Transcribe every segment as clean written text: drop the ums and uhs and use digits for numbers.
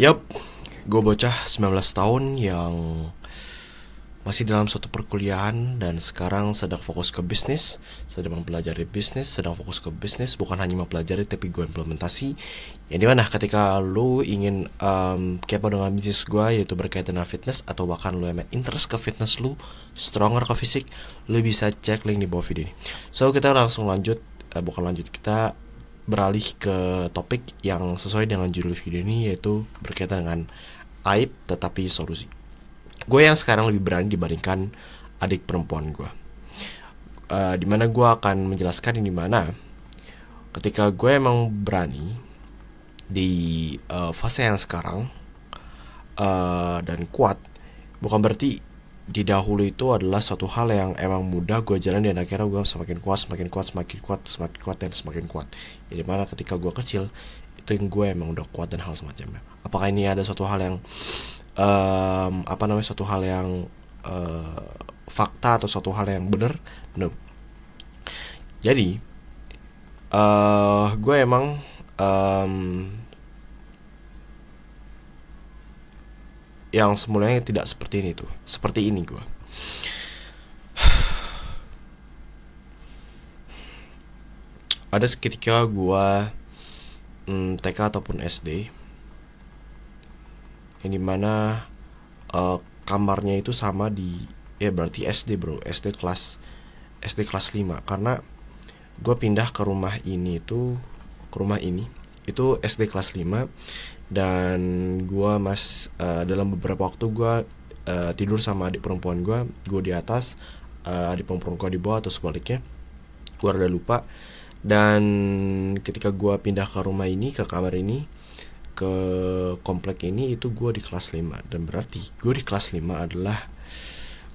Yap, gue bocah 19 tahun yang masih dalam suatu perkuliahan dan sekarang sedang fokus ke bisnis, sedang mempelajari bisnis, sedang fokus ke bisnis, bukan hanya mempelajari tapi gue implementasi. Yang dimana ketika lo ingin kepo dengan bisnis gue, yaitu berkaitan dengan fitness, atau bahkan lo emang interest ke fitness lo, stronger ke fisik, lo bisa cek link di bawah video ini. So kita langsung lanjut, kita beralih ke topik yang sesuai dengan judul video ini, yaitu berkaitan dengan aib tetapi solusi. Gue yang sekarang lebih berani dibandingkan adik perempuan gue. Dimana gue akan menjelaskan ini, dimana ketika gue emang berani di fase yang sekarang dan kuat, bukan berarti di dahulu itu adalah suatu hal yang emang mudah gue jalan dan akhirnya gue semakin kuat, dan semakin kuat. Jadi mana ketika gue kecil itu yang gue emang udah kuat dan hal semacamnya. Apakah ini ada suatu hal yang suatu hal yang fakta atau suatu hal yang benar? No. Jadi gue emang yang semulanya tidak seperti ini tuh, seperti ini gue. Ada seketika gue TK ataupun SD, yang dimana kamarnya itu sama di, ya berarti SD bro, SD kelas 5, karena gue pindah ke rumah ini itu SD kelas 5. Dan gue dalam beberapa waktu gue tidur sama adik perempuan gue di atas, adik perempuan gue di bawah atau sebaliknya, gue rada lupa. Dan ketika gue pindah ke rumah ini, ke kamar ini, ke komplek ini, itu gue di kelas 5. Dan berarti gue di kelas 5 adalah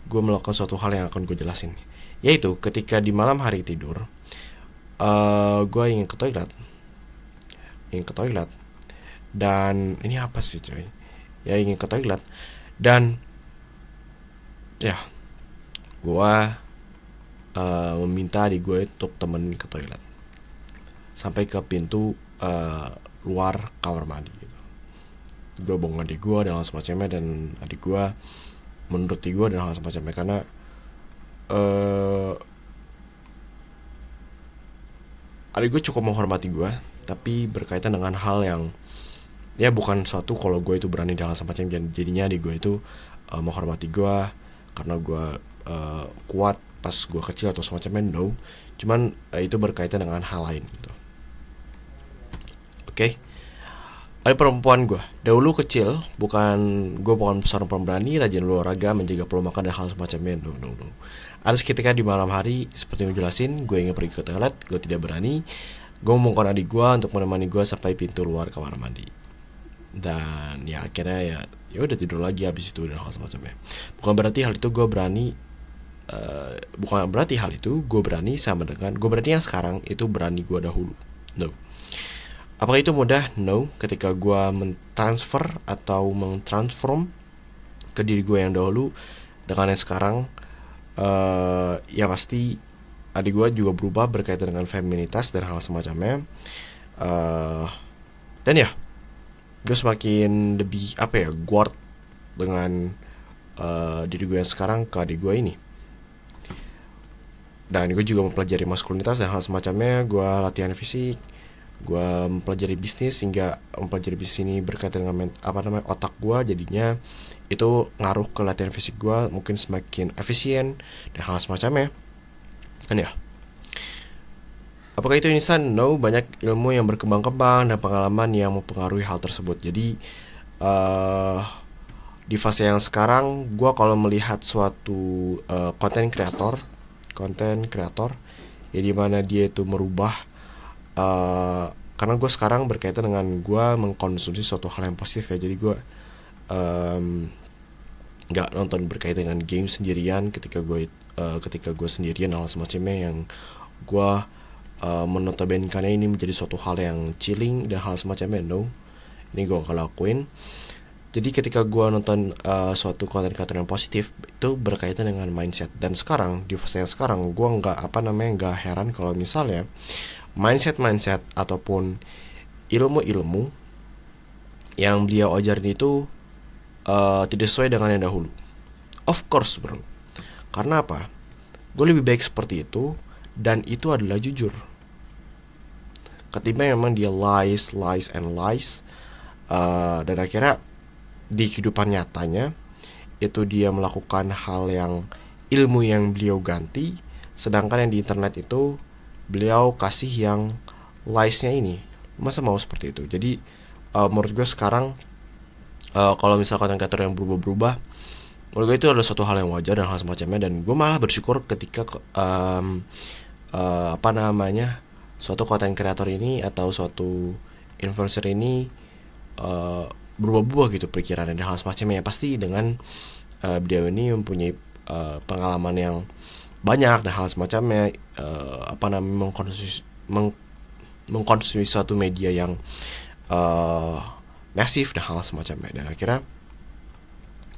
gue melakukan suatu hal yang akan gue jelasin, yaitu ketika di malam hari tidur, gue ingin ke toilet. Dan ini apa sih coy, ya ingin ke toilet. Dan ya gue meminta adik gue untuk temenin ke toilet sampai ke pintu luar kamar mandi gitu. Gue bohong adik gue dan hal semacamnya, dan adik gue menuruti gue dan hal semacamnya, karena adik gue cukup menghormati gue, tapi berkaitan dengan hal yang ya bukan suatu kalau gue itu berani dan hal semacamnya. Jadinya adik gue itu menghormati gue karena gue kuat pas gue kecil atau semacamnya. No, cuman itu berkaitan dengan hal lain gitu. Oke. Ada perempuan gue dahulu kecil, gue bukan seorang pemberani, rajin olahraga, menjaga pola makan dan hal semacamnya. No. Ada seketika di malam hari, seperti yang gue jelasin, gue ingin pergi ke toilet, gue tidak berani. Gue memohon adik gue untuk menemani gue sampai pintu luar kamar mandi. Dan ya akhirnya ya udah tidur lagi habis itu dan hal semacamnya. Bukan berarti hal itu gue berani sama dengan gue berani yang sekarang itu berani gue dahulu. No. Apakah itu mudah? No. Ketika gue mentransfer atau mentransform ke diri gue yang dahulu dengan yang sekarang, ya pasti adik gue juga berubah berkaitan dengan feminitas dan hal semacamnya. Dan ya gue semakin lebih guard dengan diri gue yang sekarang ke adik gue ini. Dan gue juga mempelajari maskulinitas dan hal semacamnya. Gue latihan fisik, gue mempelajari bisnis, hingga mempelajari bisnis ini berkaitan dengan otak gue. Jadinya itu ngaruh ke latihan fisik gue, mungkin semakin efisien dan hal semacamnya. Dan ya, apakah itu instan? No, banyak ilmu yang berkembang-kembang dan pengalaman yang mempengaruhi hal tersebut. Jadi di fase yang sekarang, gue kalau melihat suatu konten kreator ya dimana dia itu merubah, karena gue sekarang berkaitan dengan gue mengkonsumsi suatu hal yang positif ya. Jadi gue nggak nonton berkaitan dengan game sendirian ketika gue sendirian hal semacamnya, yang gue menotabenkannya ini menjadi suatu hal yang chilling dan hal semacamnya. No, ini gue akan lakuin. Jadi ketika gue nonton suatu konten kreator yang positif, itu berkaitan dengan mindset. Dan sekarang di fase yang sekarang, gue nggak heran kalau misalnya mindset ataupun ilmu-ilmu yang beliau ajarin itu tidak sesuai dengan yang dahulu. Of course bro. Karena apa? Gue lebih baik seperti itu, dan itu adalah jujur. Ketimbang memang dia lies, lies, and lies, dan akhirnya di kehidupan nyatanya itu dia melakukan hal yang ilmu yang beliau ganti, sedangkan yang di internet itu beliau kasih yang lies-nya ini. Masa mau seperti itu? Jadi menurut gue sekarang kalau misalkan konten kreator yang berubah-berubah, menurut gue itu adalah suatu hal yang wajar dan hal semacamnya. Dan gue malah bersyukur ketika suatu konten kreator ini atau suatu influencer ini berubah-ubah gitu pikirannya dan hal semacamnya. Pasti dengan beliau ini mempunyai pengalaman yang banyak dan hal semacamnya, mengkonsumsi suatu media yang masif dan hal semacamnya, dan akhirnya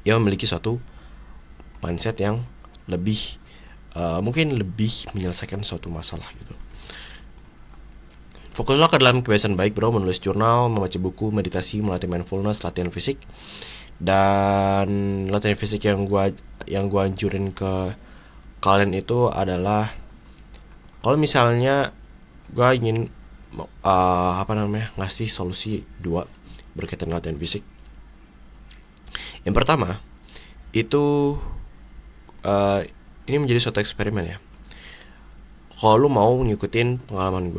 ia memiliki suatu mindset yang lebih mungkin lebih menyelesaikan suatu masalah gitu. Fokuslah ke dalam kebiasaan baik bro, menulis jurnal, membaca buku, meditasi, melatih mindfulness, latihan fisik. Dan latihan fisik yang gua anjurin ke kalian itu adalah kalau misalnya gua ingin ngasih solusi 2 berkaitan latihan fisik. Yang pertama itu ini menjadi suatu eksperimen ya. Kalau lu mau ngikutin pengalaman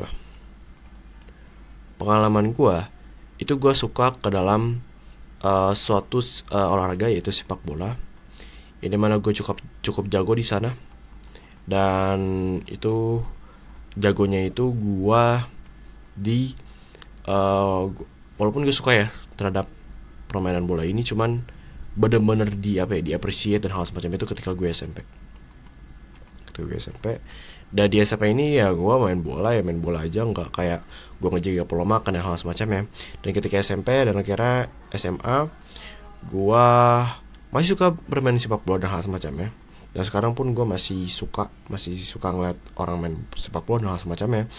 gue itu gue suka ke dalam suatu olahraga yaitu sepak bola. Ini mana gue cukup jago di sana, dan itu jagonya itu gue di walaupun gue suka ya terhadap permainan bola ini, cuman bener-bener di appreciate dan hal semacam itu ketika gue SMP. Dan di SMP ini ya gue main bola aja, nggak kayak gue ngejaga pola makan dan hal semacamnya. Dan ketika SMP dan akhirnya SMA, gue masih suka bermain sepak bola dan hal semacamnya. Dan sekarang pun gue masih suka ngeliat orang main sepak bola dan hal semacamnya.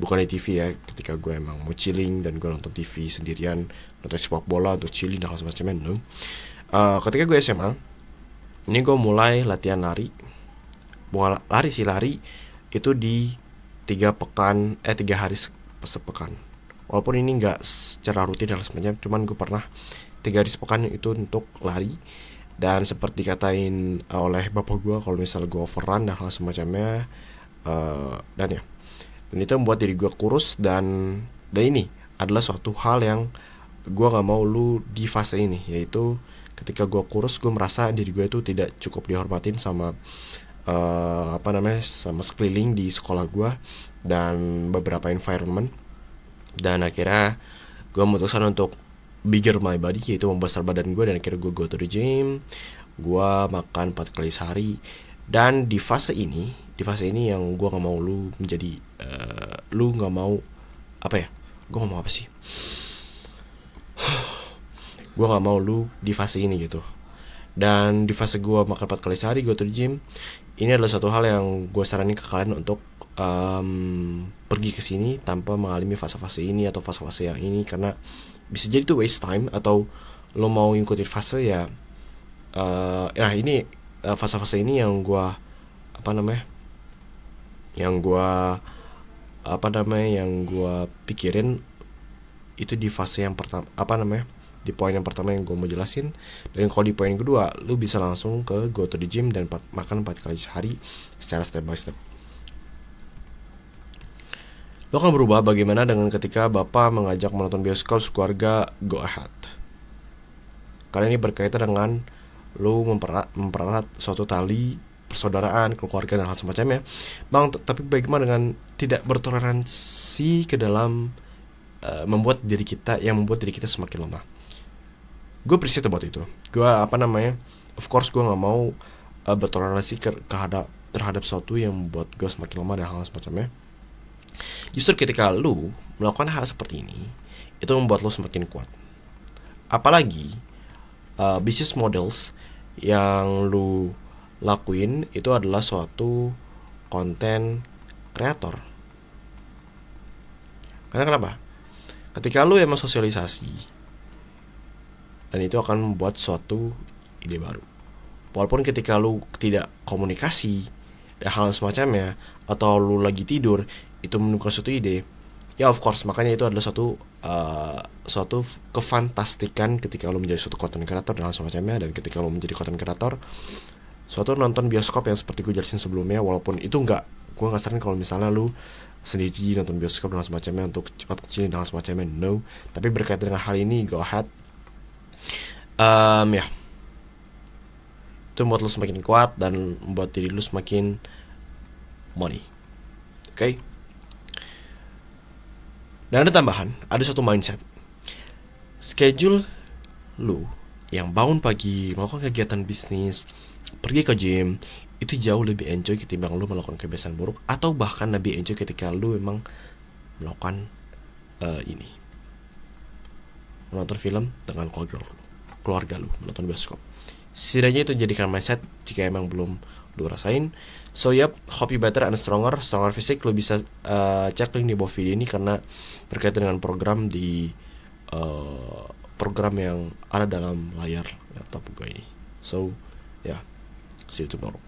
Bukan di TV ya, ketika gue emang mau chilling dan gue nonton TV sendirian, nonton sepak bola untuk chilling dan hal semacamnya, no. Ketika gue SMA, ini gue mulai latihan lari. Bukan lari itu di 3 hari sepekan. Walaupun ini nggak secara rutin dan sebagainya, cuman gue pernah 3 hari sepekan itu untuk lari. Dan seperti katain oleh bapak gue, kalau misalnya gue overrun dan hal semacamnya, dan itu membuat diri gue kurus. Dan ini adalah suatu hal yang gue nggak mau lu di fase ini, yaitu ketika gue kurus, gue merasa diri gue itu tidak cukup dihormatin sama sama sekeliling di sekolah gue dan beberapa environment. Dan akhirnya gue memutuskan untuk bigger my body, yaitu membesar badan gue. Dan akhirnya gue go to the gym, gue makan 4 kali sehari. Dan di fase ini yang gue gak mau lu menjadi lu gak mau gue gak mau apa sih gue gak mau lu di fase ini gitu. Dan di fase gue makan 4 kali sehari, go to the gym, ini adalah satu hal yang gue saranin ke kalian untuk pergi ke sini tanpa mengalami fase-fase ini atau fase-fase yang ini, karena bisa jadi itu waste time. Atau lo mau ngikutin fase ya ini fase-fase ini yang gue pikirin itu di fase yang pertama, di poin yang pertama yang gue mau jelasin. Dan kalau di poin kedua, lu bisa langsung ke go to the gym dan makan 4 kali sehari secara step by step. Lo akan berubah bagaimana dengan ketika bapak mengajak menonton bioskop keluarga, go ahead. Karena ini berkaitan dengan lo mempererat suatu tali persaudaraan, keluarga dan hal semacamnya. Bang, tapi bagaimana dengan tidak bertoleransi ke dalam membuat diri kita semakin lemah? Gue appreciate buat itu. Gue of course gue gak mau bertoleransi terhadap sesuatu yang membuat gue semakin lemah dan hal semacamnya. Justru ketika lu melakukan hal seperti ini, itu membuat lu semakin kuat. Apalagi business models yang lu lakuin itu adalah suatu konten kreator. Karena kenapa? Ketika lu emang sosialisasi, dan itu akan membuat suatu ide baru. Walaupun ketika lu tidak komunikasi dan hal semacamnya, atau lu lagi tidur itu menemukan suatu ide, ya of course, makanya itu adalah suatu kefantastikan ketika lu menjadi suatu content creator dan hal semacamnya. Dan ketika lu menjadi content creator, suatu nonton bioskop yang seperti gue jelasin sebelumnya, walaupun itu gue nggak sering kalau misalnya lu sendiri nonton bioskop dan hal semacamnya untuk cepat kecilin dan hal semacamnya, no. Tapi berkaitan dengan hal ini, go ahead. Ya, itu membuat lu semakin kuat dan membuat diri lu semakin money. Oke? Dan ada tambahan, ada suatu mindset. Schedule lu yang bangun pagi, melakukan kegiatan bisnis, pergi ke gym, itu jauh lebih enjoy ketimbang lu melakukan kebiasaan buruk, atau bahkan lebih enjoy ketika lu memang melakukan ini, menonton film dengan keluarga lu, menonton bioskop. Setidaknya itu jadikan mindset jika emang belum lu rasain. So yep, hope you better and stronger fisik. Lu bisa cek link di bawah video ini karena berkaitan dengan program program yang ada dalam layar laptop gue ini. So yeah, see you tomorrow.